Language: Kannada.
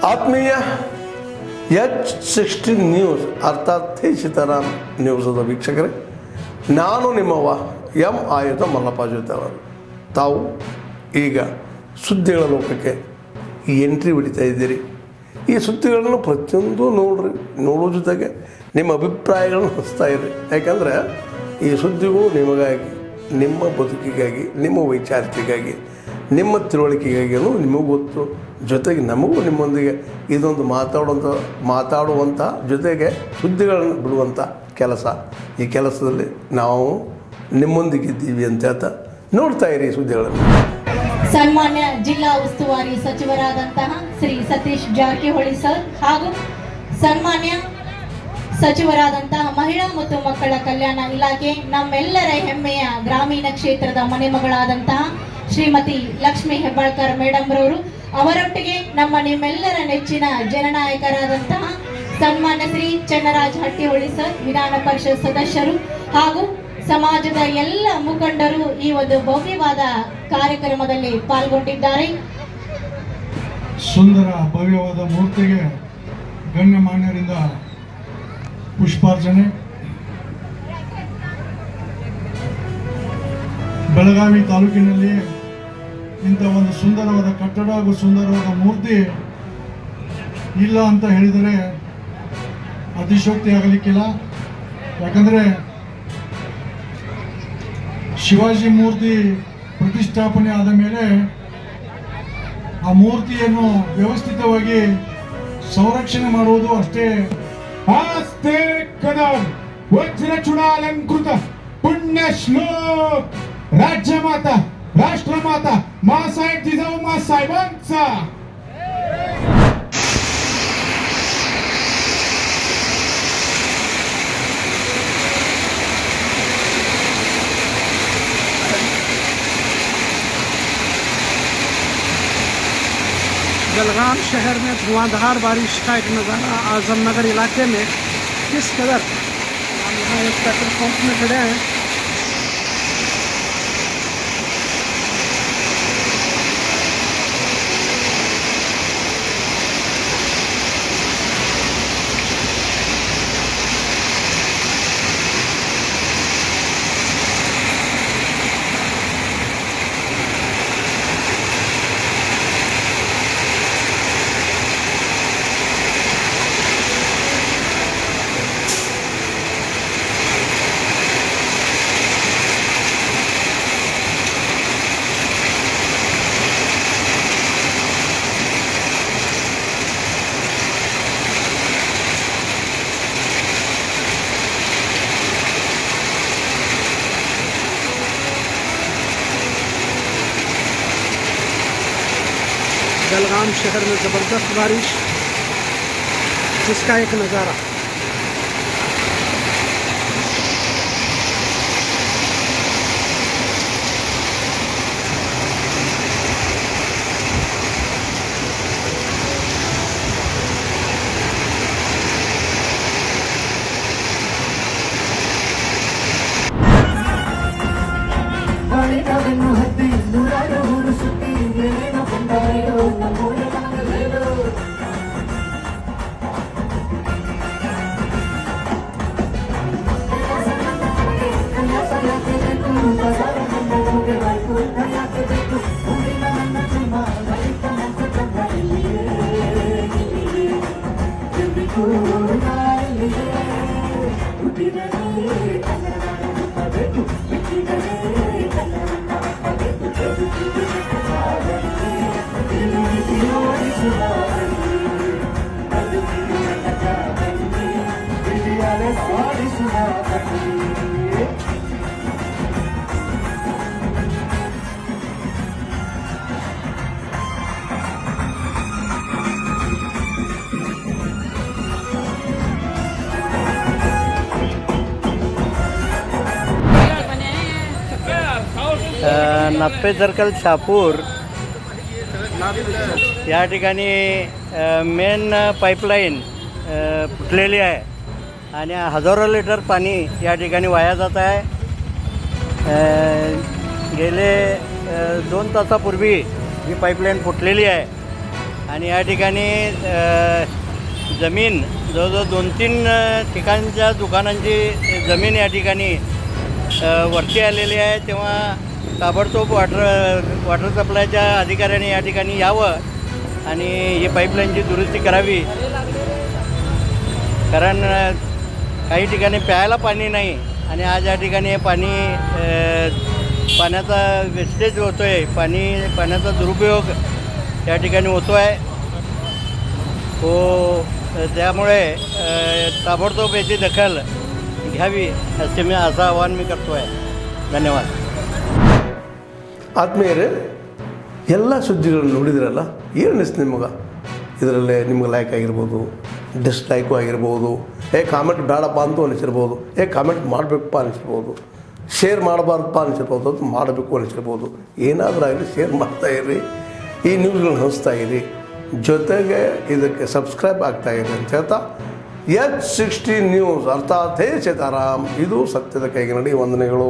ಆತ್ಮೀಯ H16 ನ್ಯೂಸ್ ಅರ್ಥಾತ್ ತಿ ಸೀತಾರಾಮ್ ನ್ಯೂಸದ ವೀಕ್ಷಕರೇ, ನಾನು ನಿಮ್ಮವ ಎಂ ಆಯುಧ ಮಲ್ಲಪ್ಪ ಜೊತೆವರು. ತಾವು ಈಗ ಸುದ್ದಿಗಳ ಲೋಕಕ್ಕೆ ಎಂಟ್ರಿ ಹೊಡಿತಾ ಇದ್ದೀರಿ. ಈ ಸುದ್ದಿಗಳನ್ನು ಪ್ರತಿಯೊಂದು ನೋಡೋ ಜೊತೆಗೆ ನಿಮ್ಮ ಅಭಿಪ್ರಾಯಗಳನ್ನು ಹಂಚ್ತಾ ಇರಿ. ಯಾಕಂದರೆ ಈ ಸುದ್ದಿಗಳು ನಿಮಗಾಗಿ, ನಿಮ್ಮ ಬದುಕಿಗಾಗಿ, ನಿಮ್ಮ ವೈಚಾರಿಕೆಗಾಗಿ, ನಿಮ್ಮ ತಿಳುವಳಿಕೆಗಾಗಿಯೂ ನಿಮಗೂ ಗೊತ್ತು. ಜೊತೆಗೆ ನಮಗೂ ನಿಮ್ಮೊಂದಿಗೆ ಇದೊಂದು ಮಾತಾಡುವಂಥ ಜೊತೆಗೆ ಸುದ್ದಿಗಳನ್ನು ಬಿಡುವಂಥ ಕೆಲಸ. ಈ ಕೆಲಸದಲ್ಲಿ ನಾವು ನಿಮ್ಮೊಂದಿಗಿದ್ದೀವಿ ಅಂತ ಹೇಳ್ತಾ ನೋಡ್ತಾ ಇರಿ ಸುದ್ದಿಗಳನ್ನು. ಸನ್ಮಾನ್ಯ ಜಿಲ್ಲಾ ಉಸ್ತುವಾರಿ ಸಚಿವರಾದಂತಹ ಶ್ರೀ ಸತೀಶ್ ಜಾರಕಿಹೊಳಿ ಸರ್ ಹಾಗೂ ಸನ್ಮಾನ್ಯ ಸಚಿವರಾದಂತಹ ಮಹಿಳಾ ಮತ್ತು ಮಕ್ಕಳ ಕಲ್ಯಾಣ ಇಲಾಖೆ, ನಮ್ಮೆಲ್ಲರ ಹೆಮ್ಮೆಯ ಗ್ರಾಮೀಣ ಕ್ಷೇತ್ರದ ಮನೆಮಗಳಾದಂತಹ ಶ್ರೀಮತಿ ಲಕ್ಷ್ಮೀ ಹೆಬ್ಬಾಳ್ಕರ್ ಮೇಡಮ್ ರವರು, ಅವರೊಟ್ಟಿಗೆ ನಿಮ್ಮೆಲ್ಲರ ನೆಚ್ಚಿನ ಜನನಾಯಕರಾದಂತಹ ಸನ್ಮಾನ್ಯ ಶ್ರೀ ಚನ್ನರಾಜ್ ಹಟ್ಟಿಹೊಳಿ ಸರ್, ವಿಧಾನ ಪರಿಷತ್ ಸದಸ್ಯರು ಹಾಗೂ ಸಮಾಜದ ಎಲ್ಲ ಮುಖಂಡರು ಈ ಒಂದು ಭವ್ಯವಾದ ಕಾರ್ಯಕ್ರಮದಲ್ಲಿ ಪಾಲ್ಗೊಂಡಿದ್ದಾರೆ. ಸುಂದರ ಭವ್ಯವಾದ ಮೂರ್ತಿಗೆ ಗಣ್ಯಮಾನ್ಯರಿಂದ ಪುಷ್ಪಾರ್ಚನೆ. ಬೆಳಗಾವಿ ತಾಲೂಕಿನಲ್ಲಿ ಇಂಥ ಒಂದು ಸುಂದರವಾದ ಕಟ್ಟಡ ಹಾಗೂ ಸುಂದರವಾದ ಮೂರ್ತಿ ಇಲ್ಲ ಅಂತ ಹೇಳಿದರೆ ಅತಿಶೋಕ್ತಿ ಆಗಲಿಕ್ಕಿಲ್ಲ. ಯಾಕಂದರೆ ಶಿವಾಜಿ ಮೂರ್ತಿ ಪ್ರತಿಷ್ಠಾಪನೆ ಆದ ಮೇಲೆ ಆ ಮೂರ್ತಿಯನ್ನು ವ್ಯವಸ್ಥಿತವಾಗಿ ಸಂರಕ್ಷಣೆ ಮಾಡುವುದು ಅಷ್ಟೇ. ಆಸ್ತೆ ಕದಂ ವಜ್ರ ಚೂಡಾಲಂಕೃತ ಪುಣ್ಯ ಶ್ಲೋಕ್ ರಾಜ್ಯಮಾತಾ राष्ट्रमाता मासाहेब जिजाऊ साहेबांचा जलगाम शहर में धुआंधार बारिश का एक नज़ारा आजमनगर इलाके में किस कदर। हम यहाँ एक पेट्रोल पंप में खड़े हैं। जलगाम शहर में ज़बरदस्त बारिश, जिसका एक नज़ारा। नप्पे सर्कल शहापूर या ठिकाणी मेन पाईपलाईन फुटलेली आहे आणि हजारो लिटर पाणी या ठिकाणी वाया जात आहे. गेले 2 तासापूर्वी ही पाईपलाईन फुटलेली आहे आणि या ठिकाणी जमीन जवळजवळ 2-3 ठिकाणच्या दुकानांची जमीन या ठिकाणी वरती आलेली आहे. तेव्हा ताबडतोब वॉटर सप्लायच्या अधिकाऱ्यांनी या ठिकाणी यावं आणि ही पाईपलाईनची दुरुस्ती करावी. कारण काही ठिकाणी प्यायला पाणी नाही आणि आज या ठिकाणी हे पाण्याचा वेस्टेज होतो आहे, पाण्याचा दुरुपयोग या ठिकाणी होतो आहे. त्यामुळे ताबडतोब याची दखल घ्यावी असं आवाहन मी करतो आहे. ಧನ್ಯವಾದ. ಆದ್ಮೇಲೆ ಎಲ್ಲ ಸುದ್ದಿಗಳನ್ನು ನೋಡಿದ್ರಲ್ಲ, ಏನು ಅನಿಸ್ತು ನಿಮಗೆ? ಇದರಲ್ಲೇ ನಿಮ್ಗೆ ಲೈಕ್ ಆಗಿರ್ಬೋದು, ಡಿಸ್ಲೈಕು ಆಗಿರ್ಬೋದು, ಕಾಮೆಂಟ್ ಬೇಡಪ್ಪ ಅಂತೂ ಅನಿಸಿರ್ಬೋದು, ಕಾಮೆಂಟ್ ಮಾಡಬೇಕಪ್ಪ ಅನಿಸಿರ್ಬೋದು, ಶೇರ್ ಮಾಡಬಾರ್ದಪ್ಪ ಅನಿಸಿರ್ಬೋದು, ಅದು ಮಾಡಬೇಕು ಅನಿಸಿರ್ಬೋದು. ಏನಾದರೂ ಆಗಲಿ ಶೇರ್ ಮಾಡ್ತಾಯಿರಿ, ಈ ನ್ಯೂಸ್ಗಳನ್ನ ಹಂಚ್ತಾಯಿರಿ, ಜೊತೆಗೆ ಇದಕ್ಕೆ ಸಬ್ಸ್ಕ್ರೈಬ್ ಆಗ್ತಾಯಿರಿ ಅಂತ ಹೇಳ್ತಾ H16 ನ್ಯೂಸ್ ಅರ್ಥಾತ್ ಹೇ ಸೀತಾರಾಮ್, ಇದು ಸತ್ಯದ ಕೈಗೆ ನಡಿ. ವಂದನೆಗಳು.